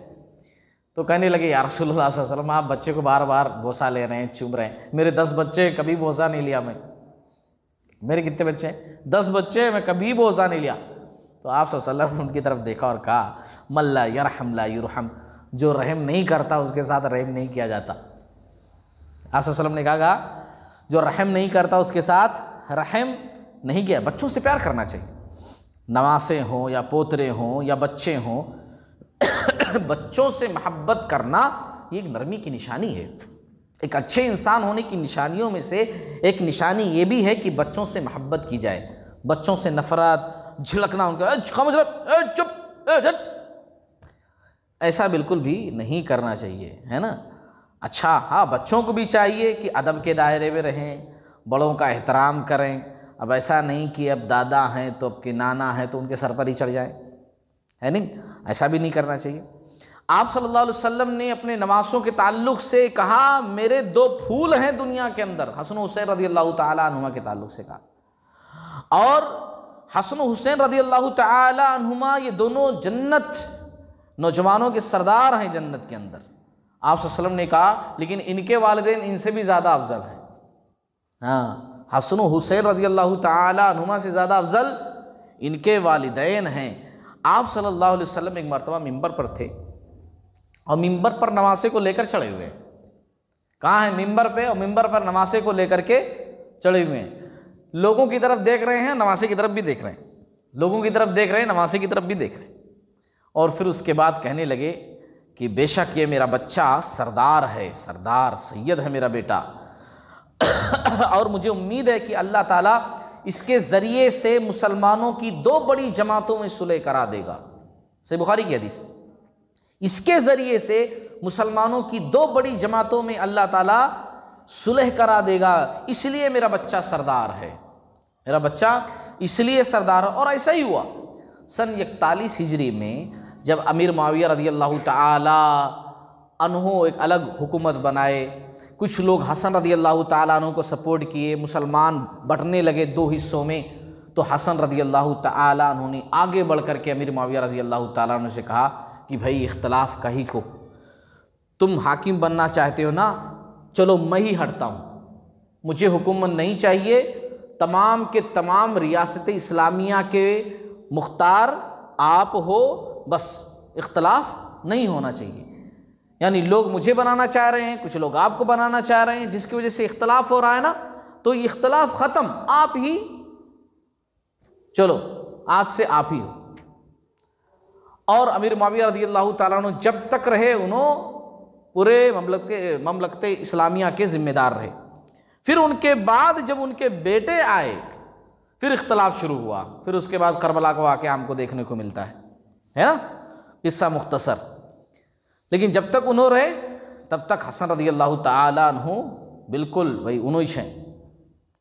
तो कहने लगे या रसूलुल्लाह सल्लल्लाहु अलैहि वसल्लम आप बच्चे को बार बार बोसा ले रहे हैं, चूम रहे हैं, मेरे 10 बच्चे, कभी बोसा नहीं लिया मैं। मेरे कितने बच्चे हैं? 10 बच्चे, मैं कभी बोसा नहीं लिया। तो आप सल्लल्लाहु अलैहि वसल्लम उनकी तरफ देखा और कहा मल्ला यरहम ला युरहम, जो रहम नहीं करता उसके साथ रहम नहीं किया जाता। आप सल्लल्लाहु अलैहि वसल्लम ने कहा जो रहम नहीं करता उसके साथ रहम नहीं किया। बच्चों से प्यार करना चाहिए, नवासे हों या पोतरे हों या बच्चे हों, बच्चों से मोहब्बत करना ये एक नरमी की निशानी है। एक अच्छे इंसान होने की निशानियों में से एक निशानी ये भी है कि बच्चों से मोहब्बत की जाए। बच्चों से नफरत, झिड़कना, उनका चुप, ऐसा बिल्कुल भी नहीं करना चाहिए, है ना। अच्छा हाँ, बच्चों को भी चाहिए कि अदब के दायरे में रहें, बड़ों का एहतराम करें। अब ऐसा नहीं कि अब दादा हैं तो अब के नाना हैं तो उनके सर पर ही चढ़ जाएं, है नहीं, ऐसा भी नहीं करना चाहिए। आप सल्लल्लाहु अलैहि वसल्लम ने अपने नवासों के ताल्लुक़ से कहा मेरे 2 फूल हैं दुनिया के अंदर, हसन हुसैन रदी अल्लाह ताला अन्हुमा के ताल्लुक़ से कहा। और हसन हुसैन रदी अल्लाह ताला अन्हुमा ये दोनों जन्नत, नौजवानों के सरदार हैं जन्नत के अंदर। आप सल्लल्लाहु अलैहि वसल्लम ने कहा लेकिन इनके वालिदैन इनसे भी ज़्यादा अफजल हैं। हाँ, हसन हुसैन रदी अल्लाह ताला अन्हुमा से ज़्यादा अफजल इनके वालिदैन हैं। आप सल्लल्लाहु अलैहि वसल्लम एक मरतबा मिंबर पर थे और मिंबर पर नवासे को लेकर चढ़े हुए हैं। कहाँ है? मिंबर पे, और मिंबर पर नवासे को लेकर के चढ़े हुए हैं। लोगों की तरफ देख रहे हैं, नवासे की तरफ भी देख रहे हैं, लोगों की तरफ देख रहे हैं, नवासे की तरफ भी देख रहे हैं। और फिर उसके बाद कहने लगे कि बेशक ये मेरा बच्चा सरदार है, सरदार सैयद है मेरा बेटा, और मुझे उम्मीद है कि अल्लाह ताला इसके ज़रिए से मुसलमानों की 2 बड़ी जमातों में सुलह करा देगा। सही बुखारी की हदीस, इसके ज़रिए से मुसलमानों की 2 बड़ी जमातों में अल्लाह ताला सुलह करा देगा, इसलिए मेरा बच्चा सरदार है, मेरा बच्चा इसलिए सरदार है। और ऐसा ही हुआ। सन 41 हिजरी में जब अमीर मुआविया रज़ी अल्लाह ताला अन्हु एक अलग हुकूमत बनाए, कुछ लोग हसन रज़ी अल्लाह ताला अन्हु को सपोर्ट किए, मुसलमान बंटने लगे 2 हिस्सों में, तो हसन रज़ी अल्लाह ताला अन्हु ने आगे बढ़ कर के अमीर मुआविया रज़ी अल्लाह ताला अन्हु से कहा कि भाई इख्तलाफ का ही को, तुम हाकिम बनना चाहते हो ना, चलो मैं ही हटता हूँ, मुझे हुकूमत नहीं चाहिए, तमाम के तमाम रियासत इस्लामिया के मुख्तार आप हो, बस इख्तलाफ नहीं होना चाहिए। यानी लोग मुझे बनाना चाह रहे हैं, कुछ लोग आपको बनाना चाह रहे हैं, जिसकी वजह से इख्तलाफ हो रहा है ना, तो ये इख्तलाफ ख़त्म, आप ही चलो, आज से आप ही हो। और अमीर मुआविया रज़ियल्लाहु ताला अन्हु जब तक रहे उन्होंने पूरे ममलकत इस्लामिया के ज़िम्मेदार रहे। फिर उनके बाद जब उनके बेटे आए फिर इख्तलाफ शुरू हुआ। फिर उसके बाद करबला का वाक़या हमको देखने को मिलता है ना, किस्सा मुख्तसर। लेकिन जब तक उन्होंने रहे तब तक हसन रज़ियल्लाहु ताला अन्हु बिल्कुल भाई उन्होंने हैं,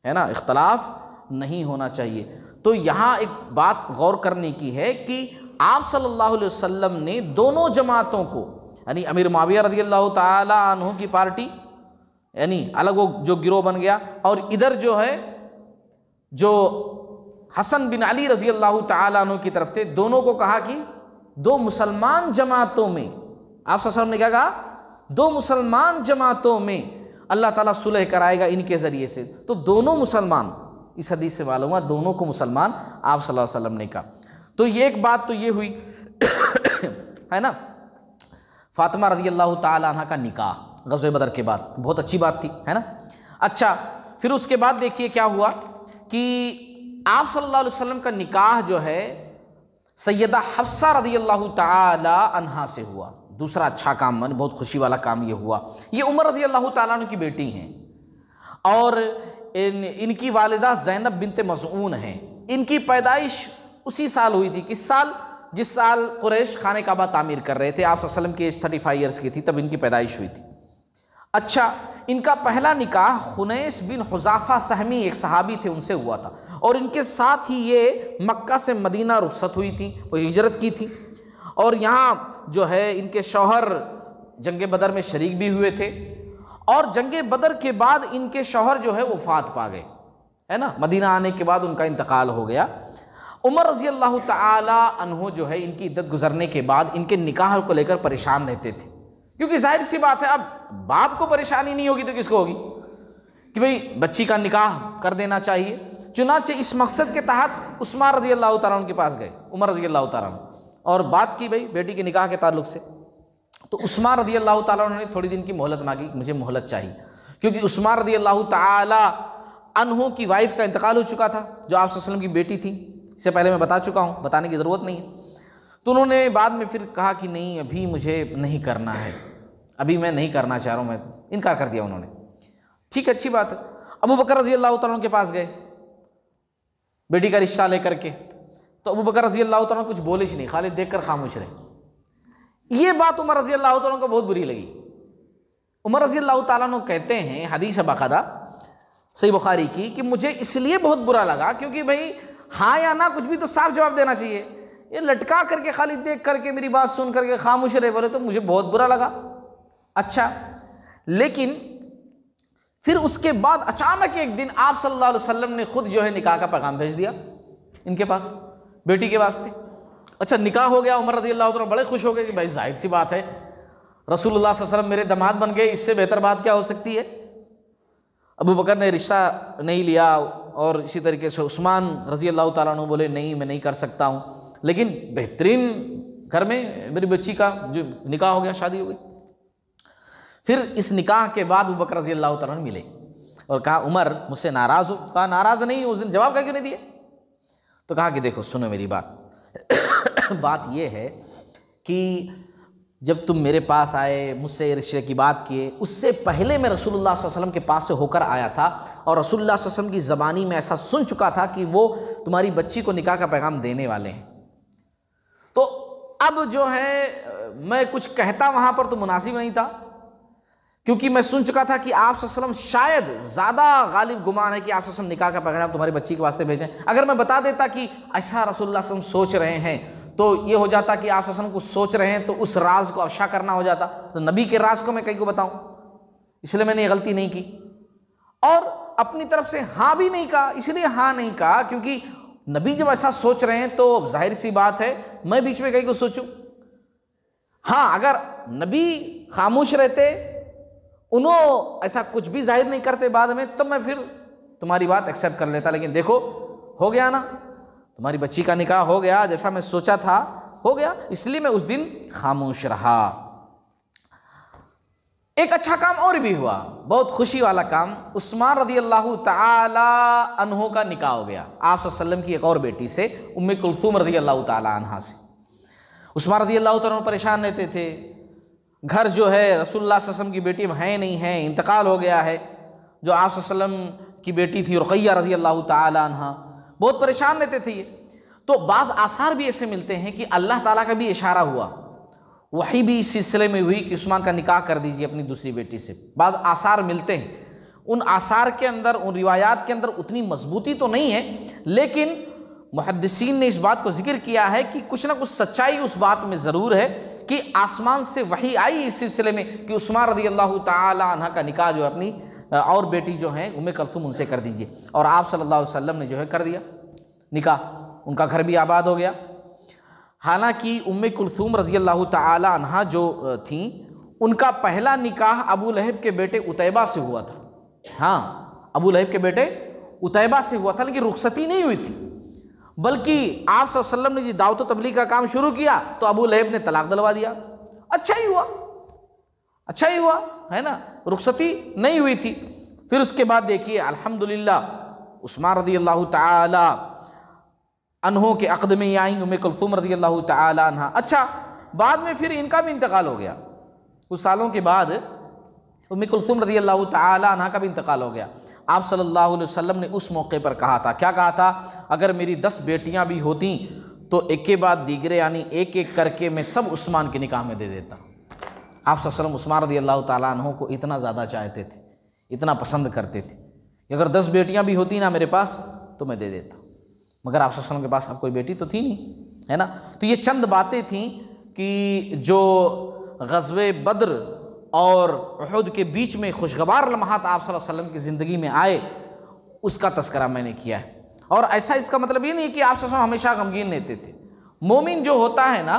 है ना, इख्तलाफ नहीं होना चाहिए। तो यहाँ एक बात गौर करने की है कि आप सल्लल्लाहु अलैहि वसल्लम ने दोनों जमातों को, यानी अमीर मुआविया रज़ियल्लाहु ताला अन्हु की पार्टी, यानी अलग वो जो गिरोह बन गया, और इधर जो है जो हसन बिन अली रज़ियल्लाहु ताला अन्हु की तरफ थे, दोनों को कहा कि 2 मुसलमान जमातों में, आप सल्लल्लाहु अलैहि वसल्लम ने क्या कहा, 2 मुसलमान जमातों में अल्लाह ताला सुलह कराएगा इनके ज़रिए से। तो दोनों मुसलमान, इस हदीस से मालूम हुआ दोनों को मुसलमान आप सल्लल्लाहु अलैहि वसल्लम ने कहा। तो ये एक बात तो ये हुई है ना, फातिमा रज़ियल्लाहु ताला अन्हा का निकाह ग़ज़वे बदर के बाद, बहुत अच्छी बात थी, है ना। अच्छा, फिर उसके बाद देखिए क्या हुआ कि आप सल्लल्लाहु अलैहि वसल्लम का निकाह जो है सैयदा हफ्सा रज़ियल्लाहु ताला अन्हा से हुआ। दूसरा अच्छा काम, मन बहुत खुशी वाला काम ये हुआ। ये उमर रज़ियल्लाहु ताला अन्हु की बेटी हैं और इनकी वालिदा ज़ैनब बिनते मज़ऊन हैं। इनकी पैदाइश उसी साल हुई थी, किस साल, जिस साल कुरैश खाने काबा तामीर कर रहे थे। आप सल्लल्लाहु अलैहि वसल्लम की एज 35 ईयर्स की थी तब इनकी पैदाइश हुई थी। अच्छा, इनका पहला निकाह हुनैस बिन हुज़ाफ़ा सहमी एक सहाबी थे, उनसे हुआ था, और इनके साथ ही ये मक्का से मदीना रुखसत हुई थी, वो हिजरत की थी। और यहाँ जो है इनके शौहर जंग बदर में शरीक भी हुए थे, और जंग बदर के बाद इनके शौहर जो है वफ़ात पा गए। है ना, मदीना आने के बाद उनका इंतकाल हो गया। उमर रज़ी अल्लाह ताला अन्हु जो है इनकी इद्दत गुजरने के बाद इनके निकाह को लेकर परेशान रहते थे, क्योंकि जाहिर सी बात है अब बाप को परेशानी नहीं होगी तो किसको होगी कि भाई बच्ची का निकाह कर देना चाहिए। चुनांचे इस मकसद के तहत उस्मान रज़ी अल्लाह ताला उनके पास गए, उमर रज़ी अल्लाह ताला, और बात की भाई बेटी के निकाह के ताल्लुक से। तो उस्मान रज़ी अल्लाह ताला उन्होंने थोड़ी दिन की मोहलत मांगी, मुझे मोहलत चाहिए, क्योंकि उस्मान रज़ी अल्लाह ताला अन्हु की वाइफ का इंतकाल हो चुका था, जो आप सल्लल्लाहु अलैहि वसल्लम की बेटी थी। इससे पहले मैं बता चुका हूँ, बताने की ज़रूरत नहीं है। तो उन्होंने बाद में फिर कहा कि नहीं अभी मुझे नहीं करना है, अभी मैं नहीं करना चाह रहा हूँ, मैं इनकार कर दिया उन्होंने। ठीक है, अच्छी बात है। अबू बकर रज़ी अल्लाह तआला के पास गए बेटी का रिश्ता लेकर के, तो अबू बकर रज़ी अल्लाह तआला कुछ बोले ही नहीं, खाली देखकर खामोश रहे। ये बात उमर रज़ी अल्लाह तआला को बहुत बुरी लगी। उमर रज़ी अल्लाह तआला कहते हैं, हदीस बाकायदा सही बुखारी की, कि मुझे इसलिए बहुत बुरा लगा क्योंकि भाई हाँ या ना कुछ भी तो साफ जवाब देना चाहिए, ये लटका करके खाली देख करके मेरी बात सुन करके खामोश रहे बोले, तो मुझे बहुत बुरा लगा। अच्छा, लेकिन फिर उसके बाद अचानक एक दिन आप सल्लल्लाहु अलैहि वसल्लम ने खुद जो है निकाह का पैगाम भेज दिया इनके पास बेटी के वास्ते। अच्छा, निकाह हो गया। उमर रज़ी अल्लाह तआला बड़े खुश हो गए कि भाई जाहिर सी बात है रसूलुल्लाह सल्लल्लाहु अलैहि वसल्लम मेरे दामाद बन गए, इससे बेहतर बात क्या हो सकती है। अबू बकर ने रिश्ता नहीं लिया, और इसी तरीके से उस्मान रज़ी अल्लाह तआला अन्हु बोले नहीं मैं नहीं कर सकता हूँ, लेकिन बेहतरीन घर में मेरी बच्ची का जो निकाह हो गया, शादी हो गई। फिर इस निकाह के बाद अबू बकर रज़ी अल्लाह तआला मिले और कहा उमर मुझसे नाराज़ हो। कहा नाराज़ नहीं, उस दिन जवाब क्यों नहीं दिए। तो कहा कि देखो सुनो मेरी बात बात यह है कि जब तुम मेरे पास आए, मुझसे रिश्ते की बात किए, उससे पहले मैं रसूलुल्लाह सल्लल्लाहु अलैहि वसल्लम के पास से होकर आया था, और रसूलुल्लाह सल्लल्लाहु अलैहि वसल्लम की ज़बानी में ऐसा सुन चुका था कि वो तुम्हारी बच्ची को निकाह का पैगाम देने वाले हैं। तो अब जो है मैं कुछ कहता वहाँ पर तो मुनासिब नहीं था, क्योंकि मैं सुन चुका था कि आप सल्लल्लाहु अलैहि वसल्लम, शायद ज़्यादा गालिब गुमान है कि आप सल्लल्लाहु अलैहि वसल्लम निकाह का पैगाम तुम्हारी बच्ची के वास्ते भेजें। अगर मैं बता देता कि ऐसा रसूलुल्लाह सल्लल्लाहु अलैहि वसल्लम सोच रहे हैं, तो ये हो जाता कि आप सल्लल्लाहु अलैहि वसल्लम कुछ सोच रहे हैं, तो उस राज को अफशा करना हो जाता, तो नबी के राज को मैं कहीं को बताऊं, इसलिए मैंने ये गलती नहीं की। और अपनी तरफ से हाँ भी नहीं कहा, इसलिए हाँ नहीं कहा क्योंकि नबी जब ऐसा सोच रहे हैं तो जाहिर सी बात है मैं बीच में कहीं को सोचूं। हाँ, अगर नबी खामोश रहते, उन्होंने ऐसा कुछ भी जाहिर नहीं करते बाद में, तो मैं फिर तुम्हारी बात एक्सेप्ट कर लेता। लेकिन देखो हो गया ना, तुम्हारी बच्ची का निकाह हो गया, जैसा मैं सोचा था हो गया, इसलिए मैं उस दिन खामोश रहा। एक अच्छा काम और भी हुआ, बहुत खुशी वाला काम। उस्मान रज़ी अल्लाह ताला अन्हु का निकाह हो गया आप सल्लल्लाहु अलैहि वसल्लम की एक और बेटी से, उम्मे कुलसूम रज़ी अल्लाह ताला अन्हा से। उस्मान रज़ी अल्लाह ताला परेशान रहते थे, घर जो है रसूलुल्लाह सल्लल्लाहु अलैहि वसल्लम की बेटी है नहीं है, इंतकाल हो गया है। जो आप सल्लल्लाहु अलैहि वसल्लम की बेटी थी रुक़ैया रज़ी अल्लाह ताला अन्हा, बहुत परेशान रहते थे ये। तो बाज़ आसार भी ऐसे मिलते हैं कि अल्लाह ताला का भी इशारा हुआ, वही भी इस सिलसिले में हुई कि उस्मान का निकाह कर दीजिए अपनी दूसरी बेटी से। बाज़ आसार मिलते हैं, उन आसार के अंदर, उन रिवायात के अंदर उतनी मजबूती तो नहीं है, लेकिन मुहद्दिसीन ने इस बात को जिक्र किया है कि कुछ ना कुछ सच्चाई उस बात में ज़रूर है कि आसमान से वही आई इस सिलसिले में कि उस्मान रज़ी अल्लाह ताला अन्हा का निकाह जो है अपनी और बेटी जो हैं उम्मे कुलसूम उनसे कर दीजिए। और आप सल्लल्लाहु अलैहि वसल्लम ने जो है कर दिया निकाह, उनका घर भी आबाद हो गया। हालांकि उम्मे कुलसूम रज़ी अल्लाह ताला अन्हा जो थी, उनका पहला निकाह अबू लहब के बेटे उतैबा से हुआ था। हाँ, अबू लहब के बेटे उतैबा से हुआ था, लेकिन रुखसती नहीं हुई थी, बल्कि आप सल्लल्लाहु अलैहि वसल्लम ने जी दावत तबलीग का काम शुरू किया तो अबू लहब ने तलाक दिलवा दिया। अच्छा ही हुआ, अच्छा ही हुआ, है ना, रुखसती नहीं हुई थी। फिर उसके बाद देखिए अल्हम्दुलिल्लाह उस्मान रज़ी अल्लाह ताला अन्हों के अक़द में आई उम्मे कुलसूम रज़ी अल्लाह ताला अन्हा। अच्छा, बाद में फिर इनका भी इंतकाल हो गया, कुछ सालों के बाद उम्मे कुलसूम रज़ी अल्लाह ताला अन्हा का भी इंतकाल हो गया। आप सल्लल्लाहु अलैहि वसल्लम ने उस मौके पर कहा था, क्या कहा था, अगर मेरी 10 बेटियां भी होती तो एक के बाद दीगरे यानी एक एक करके मैं सब उस्मान के निकाह में दे देता। आप सल्लल्लाहु अलैहि वसल्लम उस्मान रज़ी अल्लाह ताला अन्हु को इतना ज़्यादा चाहते थे, इतना पसंद करते थे कि अगर 10 बेटियां भी होती ना मेरे पास तो मैं दे देता। मगर आप सल्लल्लाहु अलैहि वसल्लम के पास अब कोई बेटी तो थी नहीं, है ना। तो ये चंद बातें थीं कि जो ग़ज़वे बद्र और उहुद के बीच में खुशगवार लम्हात आप सल्लल्लाहु अलैहि वसल्लम की ज़िंदगी में आए, उसका तस्करा मैंने किया है। और ऐसा इसका मतलब ये नहीं कि आप सब हमेशा गमगीन रहते थे। मोमिन जो होता है ना,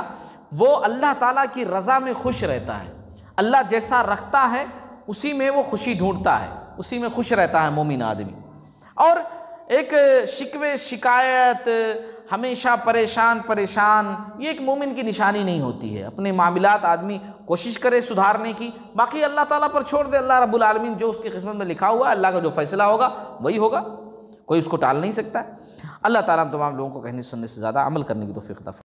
वो अल्लाह ताला की रज़ा में खुश रहता है। अल्लाह जैसा रखता है उसी में वो खुशी ढूंढता है, उसी में खुश रहता है मोमिन आदमी। और एक शिकवे शिकायत, हमेशा परेशान, ये एक मोमिन की निशानी नहीं होती है। अपने मामलात आदमी कोशिश करे सुधारने की, बाकी अल्लाह ताला पर छोड़ दे। अल्लाह रब्बुल आलमीन जो उसकी किस्मत में लिखा हुआ है, अल्लाह का जो फैसला होगा वही होगा, कोई उसको टाल नहीं सकता। अल्लाह ताला हम तमाम लोगों को कहने सुनने से ज़्यादा अमल करने की तौफीक अता फरमाए।